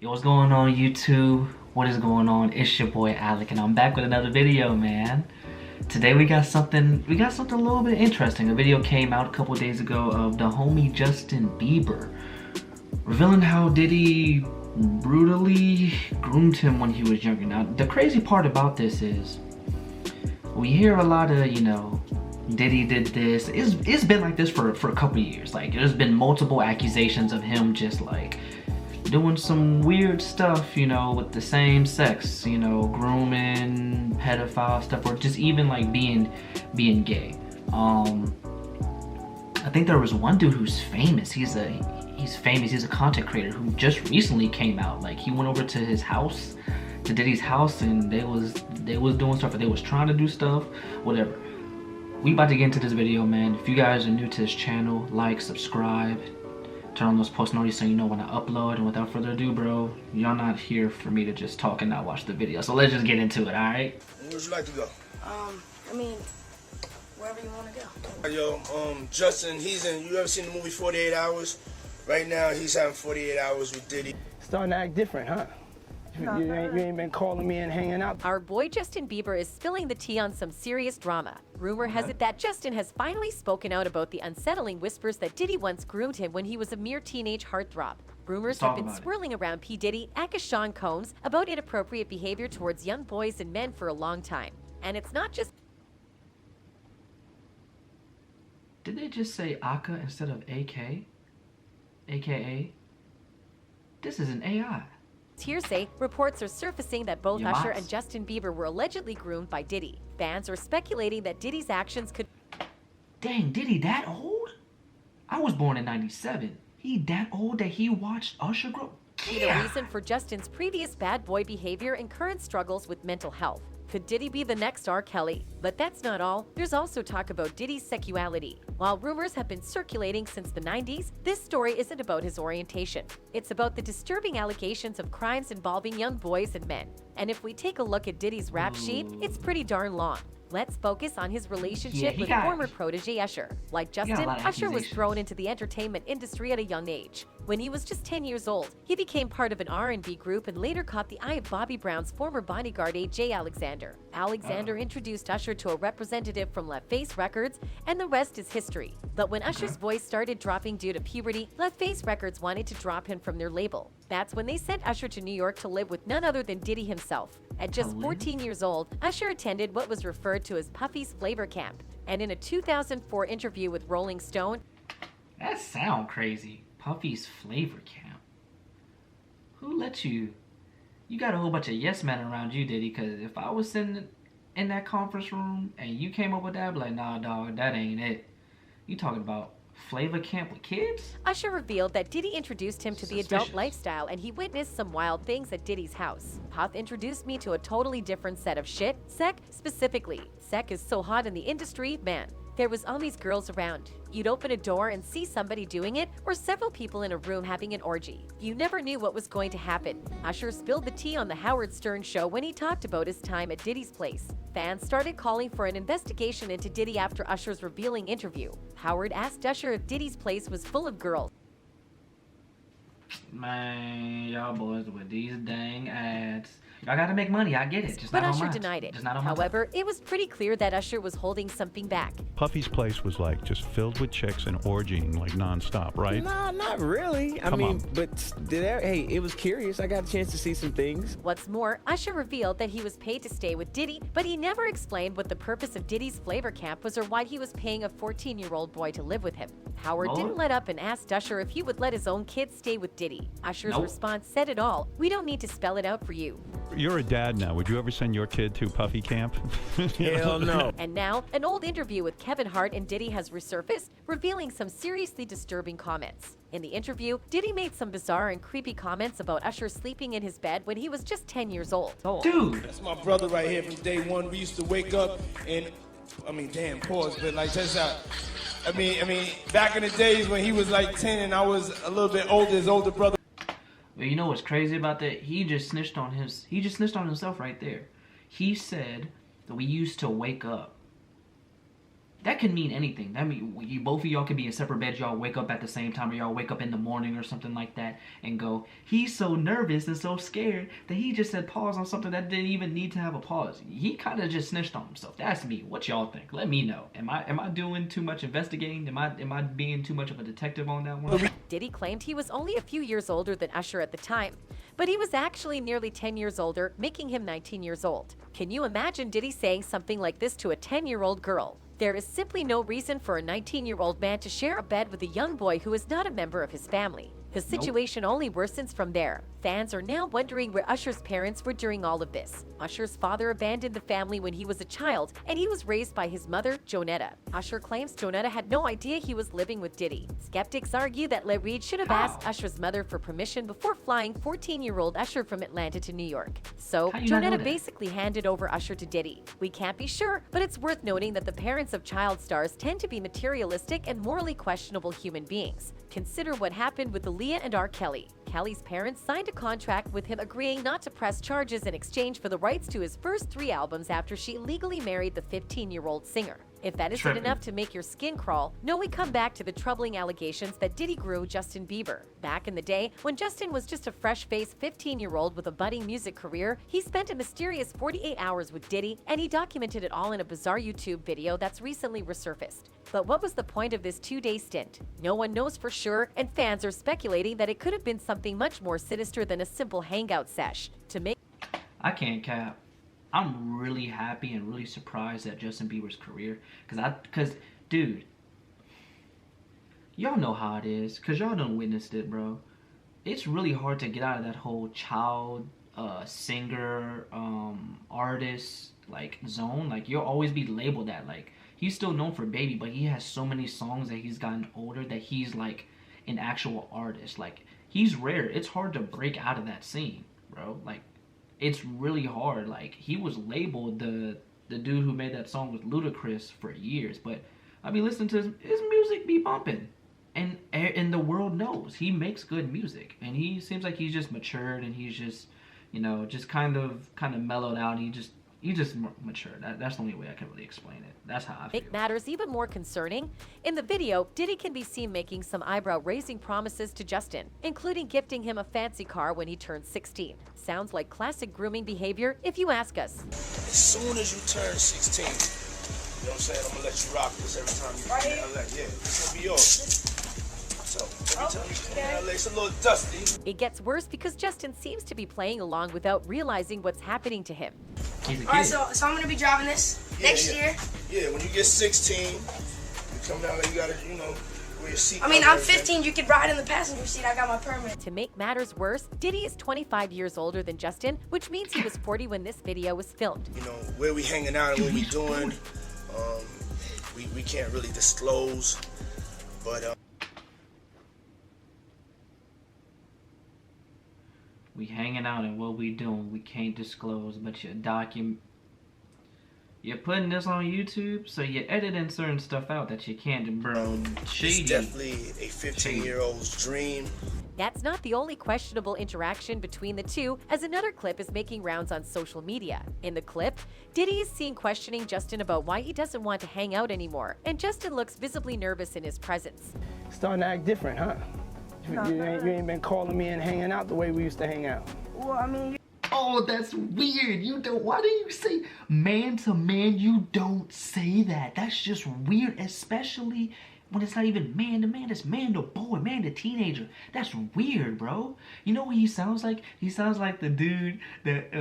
Yo, what's going on YouTube? What is going on? It's your boy Alec and I'm back with another video, man. Today we got something a little bit interesting. A video came out a couple days ago of the homie Justin Bieber revealing how Diddy brutally groomed him when he was younger. Now, the crazy part about this is we hear a lot of, Diddy did this. It's been like this for a couple years. Like, there's been multiple accusations of him just like doing some weird stuff, with the same sex, grooming, pedophile stuff, or just even like being gay. I think there was one dude who's famous. He's famous. He's a content creator who just recently came out. Like, he went over to his house, to Diddy's house, and they was doing stuff, or they was trying to do stuff, whatever. We about to get into this video, man. If you guys are new to this channel, like, subscribe, turn on those post notifications so you know when I upload. And without further ado, bro, y'all not here for me to just talk and not watch the video. So let's just get into it, all right? Where would you like to go? I mean, wherever you want to go. Yo, Justin, you ever seen the movie 48 Hours? Right now, he's having 48 hours with Diddy. Starting to act different, huh? You ain't been calling me and hanging out. Our boy Justin Bieber is spilling the tea on some serious drama. Rumor has it that Justin has finally spoken out about the unsettling whispers that Diddy once groomed him when he was a mere teenage heartthrob. Rumors have been swirling around P. Diddy, aka Sean Combs, about inappropriate behavior towards young boys and men for a long time. And it's not just... Did they just say Aka instead of AK? AKA? This is an AI. hearsay. Reports are surfacing that both Usher Yamas. and Justin Bieber were allegedly groomed by Diddy. Fans are speculating that Diddy's actions could... Dang, Diddy that old? I was born in 97. He that old that he watched Usher grow? be the reason for Justin's previous bad boy behavior and current struggles with mental health. Could Diddy be the next R. Kelly? But that's not all. There's also talk about Diddy's sexuality. While rumors have been circulating since the 90s, this story isn't about his orientation. It's about the disturbing allegations of crimes involving young boys and men. And if we take a look at Diddy's rap sheet, it's pretty darn long. Let's focus on his relationship with former protege Usher. Like Justin, Usher was thrown into the entertainment industry at a young age. When he was just 10 years old, he became part of an R&B group and later caught the eye of Bobby Brown's former bodyguard A.J. Alexander. Alexander introduced Usher to a representative from LaFace Records, and the rest is history. But when Usher's voice started dropping due to puberty, LaFace Records wanted to drop him from their label. That's when they sent Usher to New York to live with none other than Diddy himself. At just 14 years old, Usher attended what was referred to as Puffy's Flavor Camp. And in a 2004 interview with Rolling Stone, that sound crazy. Puffy's Flavor Camp. Who let you? You got a whole bunch of yes men around you, Diddy, because if I was sitting in that conference room and you came up with that, I'd be like, nah, dog, that ain't it. You talking about Flavor Camp with kids? Usher revealed that Diddy introduced him to the adult lifestyle and he witnessed some wild things at Diddy's house. Puff introduced me to a totally different set of shit. Sec, specifically. Sec is so hot in the industry, man. There was always girls around. You'd open a door and see somebody doing it, or several people in a room having an orgy. You never knew what was going to happen. Usher spilled the tea on the Howard Stern show when he talked about his time at Diddy's place. Fans started calling for an investigation into Diddy after Usher's revealing interview. Howard asked Usher if Diddy's place was full of girls. Man, y'all boys with these dang ads. Y'all gotta make money, I get it. Just But not Usher on mine. denied it. Just not on my However, it was pretty clear that Usher was holding something back. Puffy's place was like just filled with chicks and orgying like nonstop, right? Nah, not really. I mean, but hey, it was curious. I got a chance to see some things. What's more, Usher revealed that he was paid to stay with Diddy, but he never explained what the purpose of Diddy's Flavor Camp was or why he was paying a 14-year-old boy to live with him. Howard didn't let up and asked Usher if he would let his own kids stay with Diddy. Usher's response said it all. We don't need to spell it out for you. You're a dad now. Would you ever send your kid to Puffy Camp? Hell no. And now, an old interview with Kevin Hart and Diddy has resurfaced, revealing some seriously disturbing comments. In the interview, Diddy made some bizarre and creepy comments about Usher sleeping in his bed when he was just 10 years old. Dude! That's my brother right here from day one. We used to wake up and, damn, pause, but like, check this out. I mean, back in the days when he was like 10 and I was a little bit older, his older brother. But you know what's crazy about that? He just snitched on himself right there. He said that we used to wake up. that could mean anything. That mean you both of y'all could be in separate beds. Y'all wake up at the same time, or y'all wake up in the morning or something like that, and go, he's so nervous and so scared that he just said pause on something that didn't even need to have a pause. He kind of just snitched on himself. That's me. What y'all think? Let me know. Am I doing too much investigating? Am I being too much of a detective on that one? Diddy claimed he was only a few years older than Usher at the time, but he was actually nearly 10 years older, making him 19 years old. Can you imagine Diddy saying something like this to a 10-year-old girl? There is simply no reason for a 19-year-old man to share a bed with a young boy who is not a member of his family. The situation only worsens from there. Fans are now wondering where Usher's parents were during all of this. Usher's father abandoned the family when he was a child, and he was raised by his mother, Jonetta. Usher claims Jonetta had no idea he was living with Diddy. Skeptics argue that Lil Reed should have asked Usher's mother for permission before flying 14-year-old Usher from Atlanta to New York. So, Jonetta basically handed over Usher to Diddy. We can't be sure, but it's worth noting that the parents of child stars tend to be materialistic and morally questionable human beings. Consider what happened with Aaliyah and R. Kelly. Kelly's parents signed a contract with him agreeing not to press charges in exchange for the rights to his first 3 albums after she illegally married the 15-year-old singer. If that isn't enough to make your skin crawl, no, we come back to the troubling allegations that Diddy grew Justin Bieber. Back in the day, when Justin was just a fresh-faced 15-year-old with a budding music career, he spent a mysterious 48 hours with Diddy, and he documented it all in a bizarre YouTube video that's recently resurfaced. But what was the point of this 2-day stint? No one knows for sure, and fans are speculating that it could have been something much more sinister than a simple hangout sesh. I can't cap. I'm really happy and really surprised at Justin Bieber's career, cause dude, y'all know how it is, cause y'all done witnessed it, bro. It's really hard to get out of that whole child singer artist like zone. Like, you'll always be labeled that. Like, he's still known for Baby, but he has so many songs that he's gotten older that he's like an actual artist. Like, he's rare. It's hard to break out of that scene, bro. Like, it's really hard. Like, he was labeled the dude who made that song with Ludacris for years, but I mean, listen to his music be bumping, and the world knows he makes good music, and he seems like he's just matured, and he's just, you know, just kind of mellowed out, and he just matured. That's the only way I can really explain it. That's how I feel. Make matters even more concerning, in the video, Diddy can be seen making some eyebrow-raising promises to Justin, including gifting him a fancy car when he turns 16. Sounds like classic grooming behavior, if you ask us. As soon as you turn 16, you know what I'm saying, I'm gonna let you rock this every time you come in LA. Yeah, it's gonna be yours. So, every time you come in LA, it's a little dusty. It gets worse because Justin seems to be playing along without realizing what's happening to him. Alright, so I'm gonna be driving this next year. Yeah, when you get 16, you come down there, you gotta, you know, wear your seat. I mean, I'm 15, you could ride in the passenger seat, I got my permit. To make matters worse, Diddy is 25 years older than Justin, which means he was 40 when this video was filmed. You know, where we hanging out and what we doing, we can't really disclose, but We hanging out and what we doing, we can't disclose, but you're putting this on YouTube, so you're editing certain stuff out that you can't, bro. Shady. It's definitely a 15-year-old's dream. That's not the only questionable interaction between the two, as another clip is making rounds on social media. In the clip, Diddy is seen questioning Justin about why he doesn't want to hang out anymore, and Justin looks visibly nervous in his presence. Starting to act different, huh? You ain't been calling me and hanging out the way we used to hang out. Well, I mean... Oh, that's weird. Why do you say man to man? You don't say that. That's just weird, especially when it's not even man to man. It's man to boy, man to teenager. That's weird, bro. You know what he sounds like? He sounds like the dude that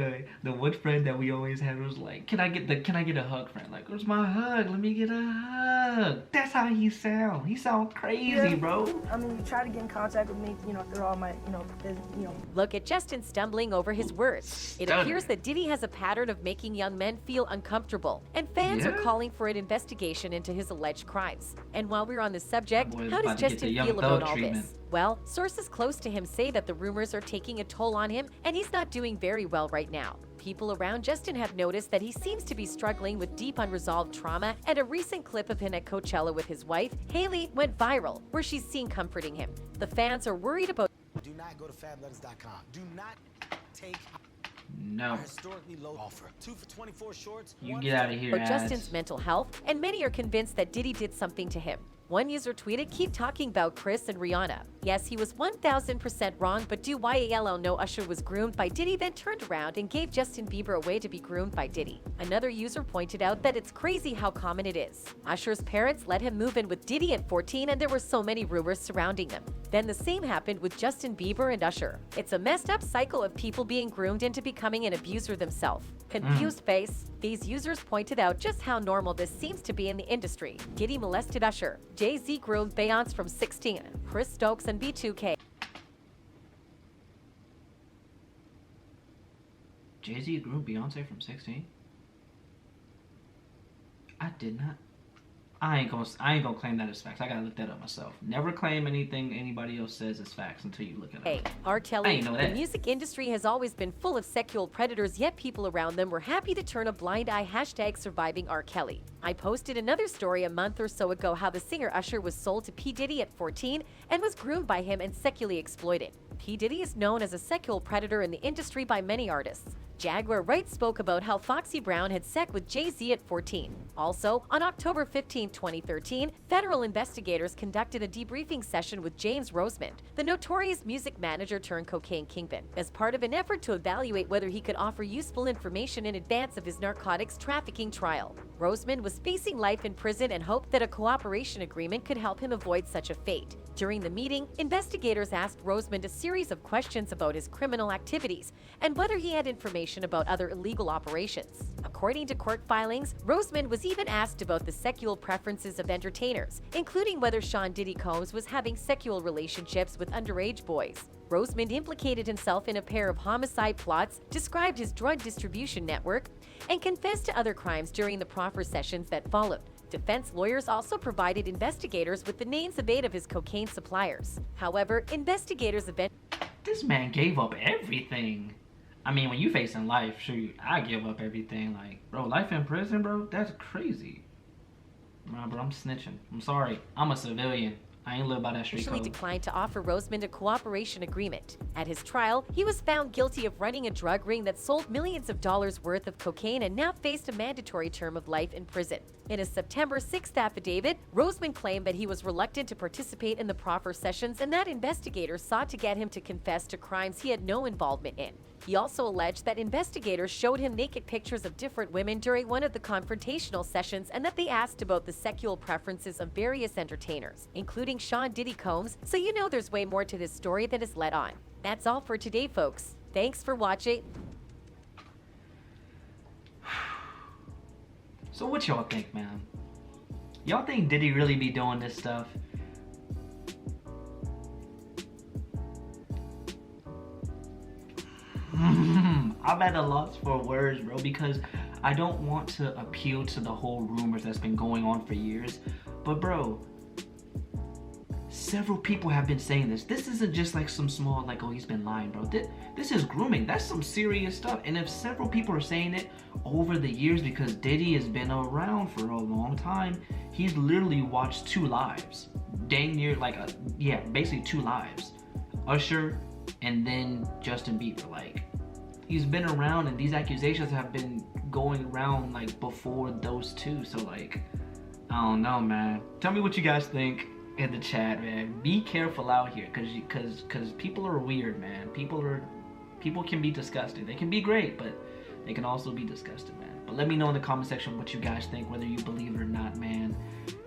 the one friend that we always had was like, can I get a hug, friend? Like, where's my hug? Let me get a hug. That's how he sounds. He sounds crazy, bro. I mean, you try to get in contact with me, you know, through all my, you know. Look at Justin stumbling over his words. It appears that Diddy has a pattern of making young men feel uncomfortable, and fans are calling for an investigation into his alleged crimes. And while we're on the subject, how does Justin feel about all this? Well, sources close to him say that the rumors are taking a toll on him, and he's not doing very well right now. People around Justin have noticed that he seems to be struggling with deep unresolved trauma, and a recent clip of him at Coachella with his wife, Haley, went viral, where she's seen comforting him. The fans are worried about... Do not go to fabletters.com. Do not take... No. Historically low offer. 2 for 24 shorts. You get out of here, About ads. Justin's mental health, and many are convinced that Diddy did something to him. One user tweeted, "Keep talking about Chris and Rihanna." Yes, he was 1000% wrong, but do YALL know Usher was groomed by Diddy, then turned around and gave Justin Bieber a way to be groomed by Diddy? Another user pointed out that it's crazy how common it is. Usher's parents let him move in with Diddy at 14, and there were so many rumors surrounding them. Then the same happened with Justin Bieber and Usher. It's a messed up cycle of people being groomed into becoming an abuser themselves. Confused face, these users pointed out just how normal this seems to be in the industry. Diddy molested Usher. Jay-Z groomed Beyonce from 16. Chris Stokes and B2K. Jay-Z groomed Beyonce from 16? I did not. I ain't gonna claim that as facts. I gotta look that up myself. Never claim anything anybody else says as facts until you look it up. Hey, R. I Kelly, ain't know the that. music industry has always been full of sexual predators, yet people around them were happy to turn a blind eye. #surviving R. Kelly. I posted another story a month or so ago how the singer Usher was sold to P. Diddy at 14 and was groomed by him and sexually exploited. P. Diddy is known as a sexual predator in the industry by many artists. Jaguar spoke about how Foxy Brown had sex with Jay-Z at 14. Also, on October 15, 2013, federal investigators conducted a debriefing session with James Rosemond, the notorious music manager turned cocaine kingpin, as part of an effort to evaluate whether he could offer useful information in advance of his narcotics trafficking trial. Rosemond was facing life in prison and hoped that a cooperation agreement could help him avoid such a fate. During the meeting, investigators asked Rosemond a series of questions about his criminal activities and whether he had information about other illegal operations. According to court filings, Rosemond was even asked about the sexual preferences of entertainers, including whether Sean Diddy Combs was having sexual relationships with underage boys. Rosemond implicated himself in a pair of homicide plots, described his drug distribution network, and confessed to other crimes during the proffer sessions that followed. Defense lawyers also provided investigators with the names of 8 of his cocaine suppliers. However, investigators This man gave up everything. I mean, when you facing life, shoot, I give up everything. Like, bro, life in prison, bro, that's crazy. Nah, bro, I'm snitching. I'm sorry. I'm a civilian. I ain't live by that street initially code. declined to offer Rosemond a cooperation agreement. At his trial, he was found guilty of running a drug ring that sold millions of dollars worth of cocaine and now faced a mandatory term of life in prison. In a September 6th affidavit, Rosemond claimed that he was reluctant to participate in the proffer sessions and that investigators sought to get him to confess to crimes he had no involvement in. He also alleged that investigators showed him naked pictures of different women during one of the confrontational sessions and that they asked about the sexual preferences of various entertainers, including Sean Diddy Combs, so you know there's way more to this story than is let on. That's all for today, folks. Thanks for watching. So what y'all think, man? Y'all think Diddy really be doing this stuff? I'm at a loss for words, bro, because I don't want to appeal to the whole rumors that's been going on for years. But bro, several people have been saying this. This isn't just like some small, like, oh, he's been lying, bro. This is grooming. That's some serious stuff. And if several people are saying it over the years, because Diddy has been around for a long time, he's literally watched 2 lives. Dang near, like, basically 2 lives. Usher and then Justin Bieber. Like, he's been around, and these accusations have been going around like before those 2. So like, I don't know, man. Tell me what you guys think in the chat, man. Be careful out here, cause people are weird, man. People can be disgusting. They can be great, but they can also be disgusting, man. But let me know in the comment section what you guys think, whether you believe it or not, man.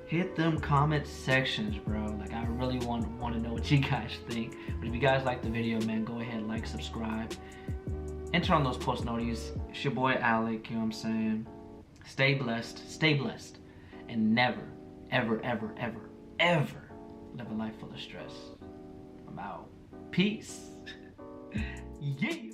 Hit them comment sections, bro. Like, I really want to know what you guys think. But if you guys like the video, man, go ahead, like, subscribe, and turn on those post notifications. It's your boy Alec, you know what I'm saying? Stay blessed, and never, ever, ever, ever, ever live a life full of stress. I'm out. Peace. Yeah.